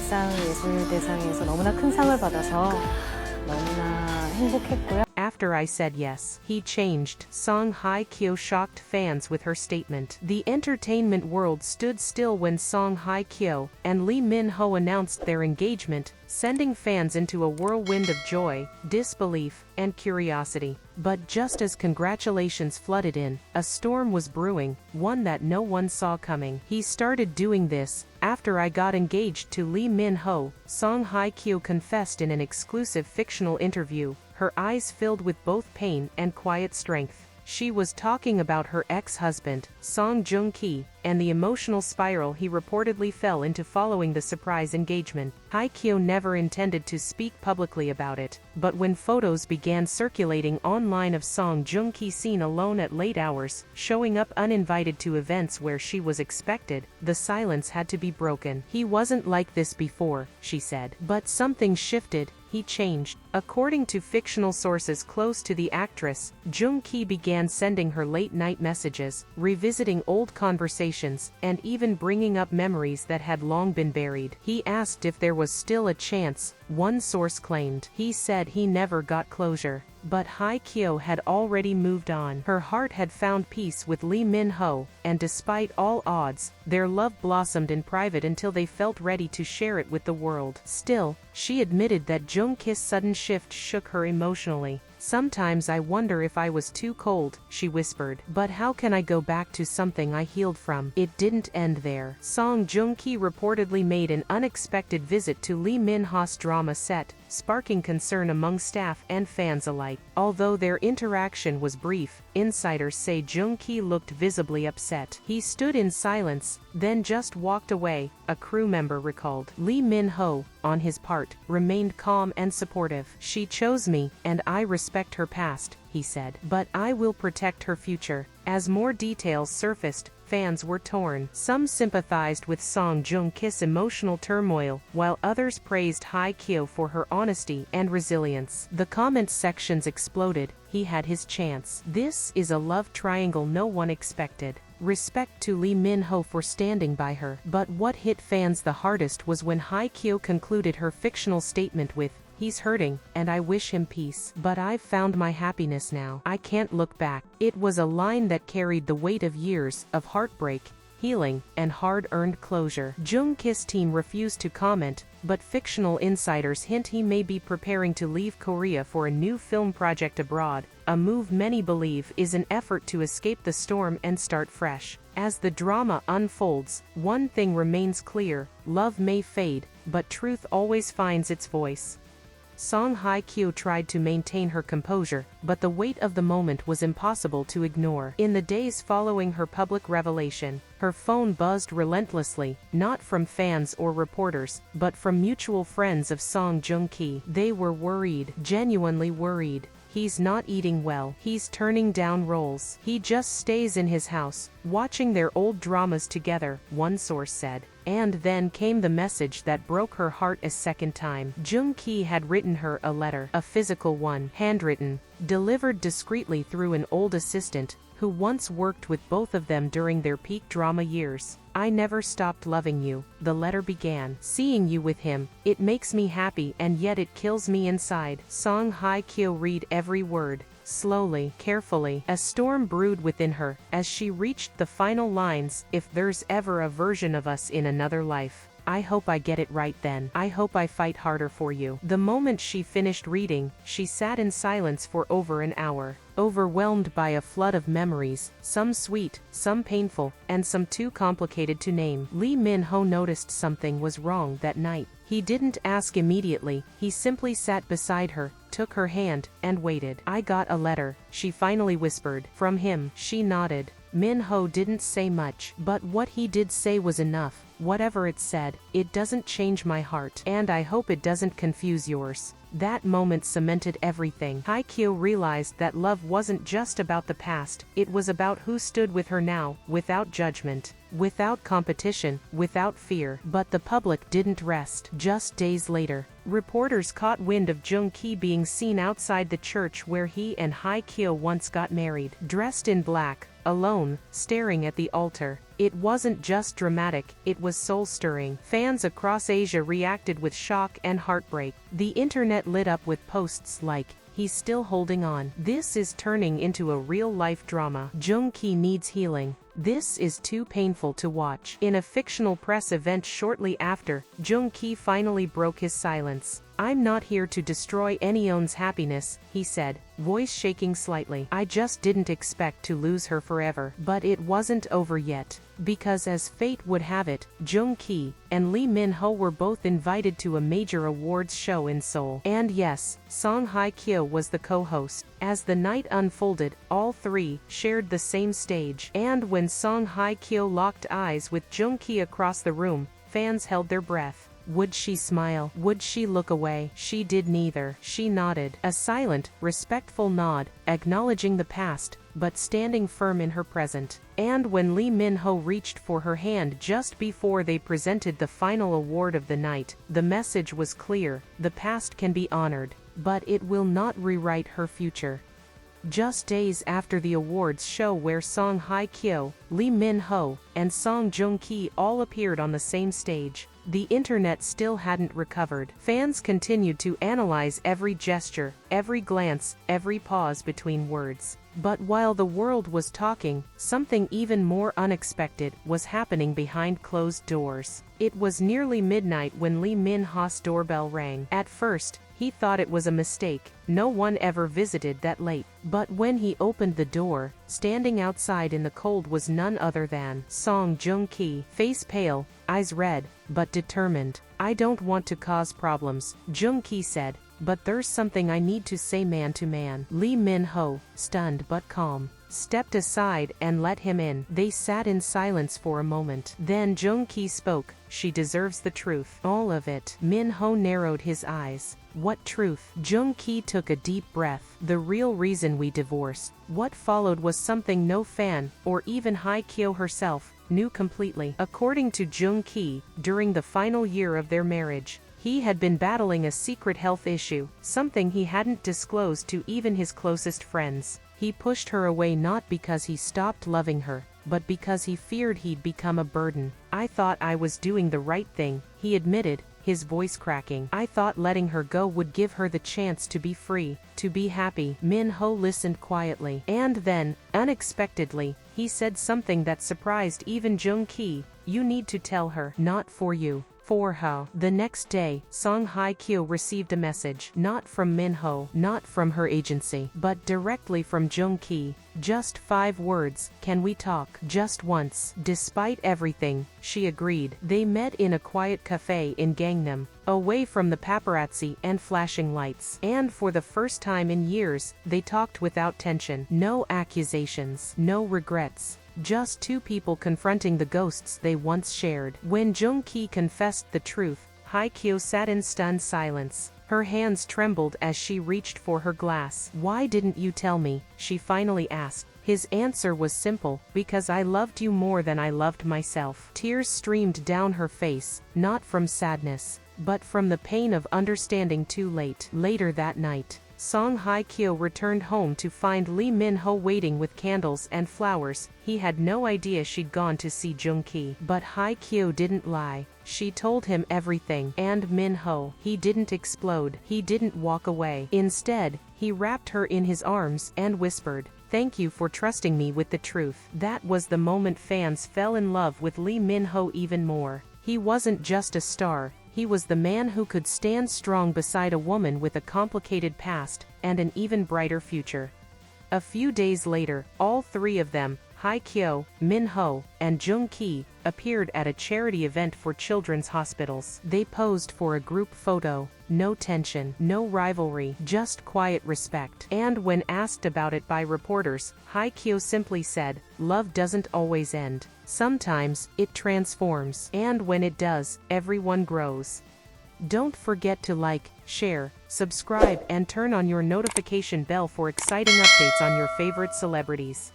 일상예술대상에서 너무나 큰 상을 받아서 너무나 행복했고요. After I said yes, he changed. Song Hye Kyo shocked fans with her statement. The entertainment world stood still when Song Hye Kyo and Lee Min-ho announced their engagement, sending fans into a whirlwind of joy, disbelief, and curiosity. But just as congratulations flooded in, a storm was brewing, one that no one saw coming. He started doing this after I got engaged to Lee Min-ho, Song Hye Kyo confessed in an exclusive fictional interview, her eyes filled with both pain and quiet strength. She was talking about her ex-husband, Song Joong Ki, and the emotional spiral he reportedly fell into following the surprise engagement. Hye Kyo never intended to speak publicly about it, but when photos began circulating online of Song Joong Ki seen alone at late hours, showing up uninvited to events where she was expected, the silence had to be broken. He wasn't like this before, she said. But something shifted. He changed. According to fictional sources close to the actress, Joong Ki began sending her late-night messages, revisiting old conversations, and even bringing up memories that had long been buried. He asked if there was still a chance, one source claimed. He said he never got closure. But Hye Kyo had already moved on. Her heart had found peace with Lee Min-ho, and despite all odds, their love blossomed in private until they felt ready to share it with the world. Still, she admitted that Joong Ki's sudden shift shook her emotionally. "Sometimes I wonder if I was too cold," she whispered. "But how can I go back to something I healed from?" It didn't end there. Song Joong Ki reportedly made an unexpected visit to Lee Min-ho's drama set, sparking concern among staff and fans alike. Although their interaction was brief, insiders say Joong Ki looked visibly upset. He stood in silence, then just walked away, a crew member recalled. Lee Min-ho, on his part, remained calm and supportive. "She chose me, and I respect her past," he said. "But I will protect her future." As more details surfaced, fans were torn. Some sympathized with Song Joong Ki's emotional turmoil, while others praised Hye Kyo for her honesty and resilience. The comment sections exploded. He had his chance. This is a love triangle no one expected. Respect to Lee Min-ho for standing by her. But what hit fans the hardest was when Hye Kyo concluded her fictional statement with, "He's hurting, and I wish him peace. But I've found my happiness now. I can't look back." It was a line that carried the weight of years of heartbreak, healing, and hard-earned closure. Joong Ki's team refused to comment, but fictional insiders hint he may be preparing to leave Korea for a new film project abroad, a move many believe is an effort to escape the storm and start fresh. As the drama unfolds, one thing remains clear: love may fade, but truth always finds its voice. Song Hye Kyo tried to maintain her composure, but the weight of the moment was impossible to ignore. In the days following her public revelation, her phone buzzed relentlessly, not from fans or reporters, but from mutual friends of Song Joong Ki. They were worried, genuinely worried. "He's not eating well. He's turning down roles. He just stays in his house, watching their old dramas together," one source said. And then came the message that broke her heart a second time. Joong Ki had written her a letter, a physical one, handwritten, delivered discreetly through an old assistant, who once worked with both of them during their peak drama years. "I never stopped loving you," the letter began. "Seeing you with him, it makes me happy and yet it kills me inside." Song Hye Kyo read every word, slowly, carefully. A storm brewed within her, as she reached the final lines, "If there's ever a version of us in another life, I hope I get it right then. I hope I fight harder for you." The moment she finished reading, she sat in silence for over an hour, overwhelmed by a flood of memories, some sweet, some painful, and some too complicated to name. Lee Min-ho noticed something was wrong that night. He didn't ask immediately, he simply sat beside her, took her hand, and waited. "I got a letter," she finally whispered. "From him." She nodded. Min-ho didn't say much, but what he did say was enough. "Whatever it said, it doesn't change my heart, and I hope it doesn't confuse yours." That moment cemented everything. Hye Kyo realized that love wasn't just about the past, it was about who stood with her now, without judgment, without competition, without fear. But the public didn't rest. Just days later, reporters caught wind of Joong Ki being seen outside the church where he and Hye Kyo once got married. Dressed in black, alone, staring at the altar. It wasn't just dramatic, it was soul-stirring. Fans across Asia reacted with shock and heartbreak. The internet lit up with posts like, "He's still holding on. This is turning into a real-life drama. Joong Ki needs healing. This is too painful to watch." In a fictional press event shortly after, Joong Ki finally broke his silence. "I'm not here to destroy anyone's happiness," he said, voice shaking slightly. "I just didn't expect to lose her forever." But it wasn't over yet. Because as fate would have it, Joong Ki and Lee Min-ho were both invited to a major awards show in Seoul. And yes, Song Hye Kyo was the co-host. As the night unfolded, all three shared the same stage. And when Song Hye Kyo locked eyes with Joong Ki across the room, fans held their breath. Would she smile? Would she look away? She did neither. She nodded. A silent, respectful nod, acknowledging the past, but standing firm in her present. And when Lee Min-ho reached for her hand just before they presented the final award of the night, the message was clear: the past can be honored, but it will not rewrite her future. Just days after the awards show where Song Hye Kyo, Lee Min-ho, and Song Joong Ki all appeared on the same stage, the internet still hadn't recovered. Fans continued to analyze every gesture, every glance, every pause between words. But while the world was talking, something even more unexpected was happening behind closed doors. It was nearly midnight when Lee Min-ho's doorbell rang. At first, he thought it was a mistake. No one ever visited that late. But when he opened the door, standing outside in the cold was none other than Song Joong Ki. Face pale, eyes red, but determined. "I don't want to cause problems," Joong Ki said, "but there's something I need to say man to man." Lee Min-ho, stunned but calm, stepped aside and let him in. They sat in silence for a moment. Then Joong Ki spoke. "She deserves the truth. All of it." Min-ho narrowed his eyes. "What truth?" Joong Ki took a deep breath. "The real reason we divorced." What followed was something no fan, or even Hye Kyo herself, knew completely. According to Joong Ki, during the final year of their marriage, he had been battling a secret health issue, something he hadn't disclosed to even his closest friends. He pushed her away not because he stopped loving her, but because he feared he'd become a burden. "I thought I was doing the right thing," he admitted, his voice cracking. "I thought letting her go would give her the chance to be free, to be happy." Min-ho listened quietly. And then, unexpectedly, he said something that surprised even Joong Ki. "You need to tell her. Not for you. For her." The next day, Song Hye Kyo received a message, not from Min-ho, not from her agency, but directly from Joong Ki. Just 5 words: "Can we talk? Just once?" Despite everything, she agreed. They met in a quiet cafe in Gangnam, away from the paparazzi and flashing lights. And for the first time in years, they talked without tension. No accusations, no regrets. Just two people confronting the ghosts they once shared. When Joong Ki confessed the truth, Hye Kyo sat in stunned silence. Her hands trembled as she reached for her glass. "Why didn't you tell me?" she finally asked. His answer was simple: "Because I loved you more than I loved myself." Tears streamed down her face, not from sadness, but from the pain of understanding too late. Later that night, Song Hye Kyo returned home to find Lee Min-ho waiting with candles and flowers. He had no idea she'd gone to see Joong Ki. But Hye Kyo didn't lie. She told him everything. And Min-ho, he didn't explode. He didn't walk away. Instead, he wrapped her in his arms and whispered, "Thank you for trusting me with the truth." That was the moment fans fell in love with Lee Min-ho even more. He wasn't just a star. He was the man who could stand strong beside a woman with a complicated past and an even brighter future. A few days later, all three of them, Hye Kyo, Min-ho, and Joong Ki, appeared at a charity event for children's hospitals. They posed for a group photo. No tension, no rivalry, just quiet respect. And when asked about it by reporters, Hye Kyo simply said, "Love doesn't always end. Sometimes, it transforms. And when it does, everyone grows." Don't forget to like, share, subscribe, and turn on your notification bell for exciting updates on your favorite celebrities.